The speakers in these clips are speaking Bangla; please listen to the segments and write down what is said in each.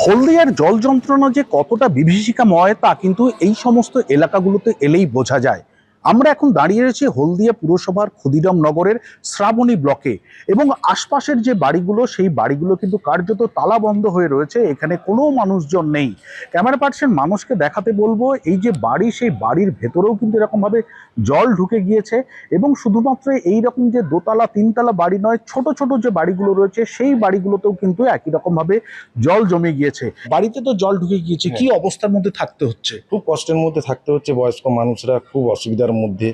হলদিয়ার জল যন্ত্রণা যে কতটা বিভীষিকাময় তা কিন্তু এই সমস্ত এলাকাগুলোতে এলেই বোঝা যায়। আমরা এখন দাঁড়িয়ে রয়েছি হলদিয়া পুরসভার ক্ষুদিরাম নগরের শ্রাবণী ব্লকে এবং আশপাশের যে বাড়িগুলো সেই বাড়িগুলো কিন্তু কার্যত তালাবন্ধ হয়ে রয়েছে, এখানে কোনো মানুষজন নেই। ক্যামেরা পার্সন মানুষকে দেখাতে বলবো এই যে বাড়ি, সেই বাড়ির ভেতরেও কিন্তু এরকমভাবে জল ঢুকে গিয়েছে এবং শুধুমাত্র এই রকম যে দোতলা তিনতলা বাড়ি নয়, ছোট ছোট যে বাড়িগুলো রয়েছে সেই বাড়িগুলোতেও কিন্তু একই রকম ভাবে জল জমে গিয়েছে। বাড়িতে তো জল ঢুকে গিয়েছে, কি অবস্থার মধ্যে থাকতে হচ্ছে? খুব কষ্টের মধ্যে থাকতে হচ্ছে, বয়স্ক মানুষরা খুব অসুবিধার মধ্যে,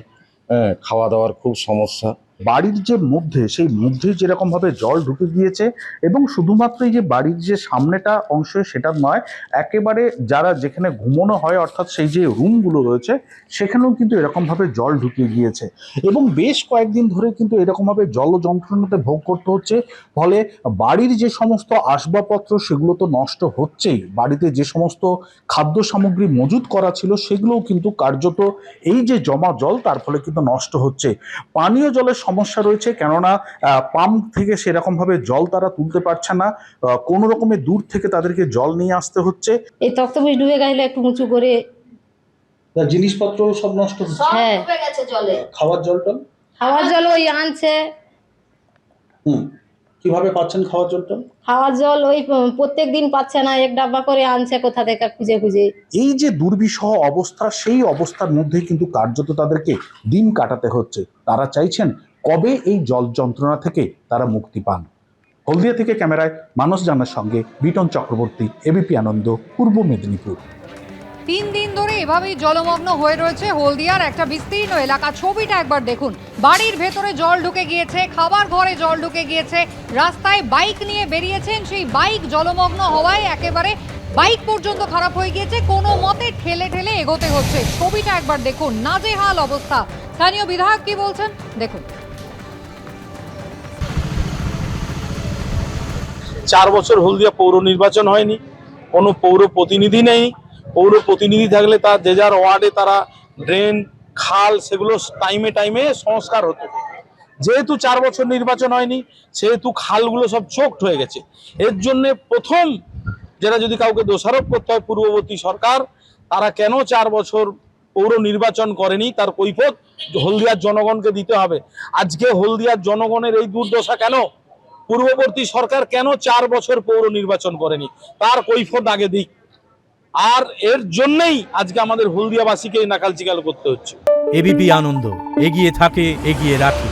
খাওয়া দাওয়ার খুব সমস্যা। বাড়ির যে মধ্যে, সেই মধ্যে যেরকম ভাবে জল ঢুকে গিয়েছে এবং শুধুমাত্র এই যে বাড়ির যে সামনেটা অংশ সেটা নয়, একেবারে যারা যেখানে ঘুমানো হয় অর্থাৎ সেই যে রুমগুলো রয়েছে সেখানেও কিন্তু এরকম ভাবে জল ঢুকে গিয়েছে এবং বেশ কয়েকদিন ধরে কিন্তু এরকম ভাবে জল যন্ত্রণাতে ভোগ করতে হচ্ছে। ফলে বাড়ির যে সমস্ত আসবাবপত্র সেগুলো তো নষ্ট হচ্ছেই, বাড়িতে যে সমস্ত খাদ্য সামগ্রী মজুত করা ছিল সেগুলোও কিন্তু কার্যত এই যে জমা জল তার ফলে কিন্তু নষ্ট হচ্ছে। পানীয় জলের সমস্যা রয়েছে, কেননা পাম্প থেকে সেরকম ভাবে জল তারা তুলতে পারছে না, কোনো রকমের দূর থেকে তাদেরকে জল নিয়ে আসতে হচ্ছে। এই তক্তপোষ ডুবে গেলে একটু উঁচু করে জিনিসপত্র সব নষ্ট হচ্ছে। হ্যাঁ, ডুবে গেছে জলে। খাওয়ার জলটা খাওয়ার জল ওই আনছে। কিভাবে পাচ্ছেন খাওয়ার জলটা? খাওয়ার জল ওই প্রত্যেক দিন পাচ্ছে না, এক ডাব্বা করে আনছে কোথা থেকে খুঁজে খুঁজে। এই যে দুর্বিষহ অবস্থা, সেই অবস্থার মধ্যেই কিন্তু কার্যত তাদেরকে দিন কাটাতে হচ্ছে। তারা চাইছেন কবে এই জল যন্ত্রণা থেকে তারা মুক্তি পান। হলদিয়া থেকে ক্যামেরায় মানস জানার সঙ্গে বিটন চক্রবর্তী, এবিপি আনন্দ, পূর্ব মেদিনীপুর। 3 দিন ধরে এভাবেই জলমগ্ন হয়ে রয়েছে হলদিয়ার একটা বিস্তীর্ণ এলাকা। ছবিটা একবার দেখুন, বাড়ির ভেতরে জল ঢুকে গিয়েছে, খাবার ঘরে জল ঢুকে গিয়েছে, রাস্তায় বাইক নিয়ে বেরিয়েছেন, সেই বাইক জলমগ্ন হওয়ায় একেবারে বাইক পর্যন্ত খারাপ হয়ে গিয়েছে, কোনো মতে ঠেলে ঠেলে এগোতে হচ্ছে। ছবিটা একবার দেখুন, নাজেহাল অবস্থা। স্থানীয় বিধায়ক কি বলছেন দেখুন। 4 বছর হলদিয়া পৌর নির্বাচন হয়নি, কোনো পৌর প্রতিনিধি নেই। পৌর প্রতিনিধি থাকলে তার যে যার ওয়ার্ডে তারা ড্রেন, খাল সেগুলো টাইমে টাইমে সংস্কার হতো। যেহেতু 4 বছর নির্বাচন হয়নি সেহেতু খালগুলো সব চোকড হয়ে গেছে। এর জন্য প্রথম যেটা যদি কাউকে দোষারোপ করতে হয় পূর্ববর্তী সরকার, তারা কেন 4 বছর পৌর নির্বাচন করেনি তার কৈফিয়ত হলদিয়ার জনগণকে দিতে হবে। আজকে হলদিয়ার জনগণের এই দুর্দশা কেন? পূর্ববর্তী সরকার কেন 4 বছর পৌর নির্বাচন করেনি তার কৈফিয়ত আগে দিক। আর এর জন্যই আজকে আমাদের হলদিয়াবাসীকে নাকাল চিকাল করতে হচ্ছে। এবিপি আনন্দ, এগিয়ে থাকে, এগিয়ে রাখে।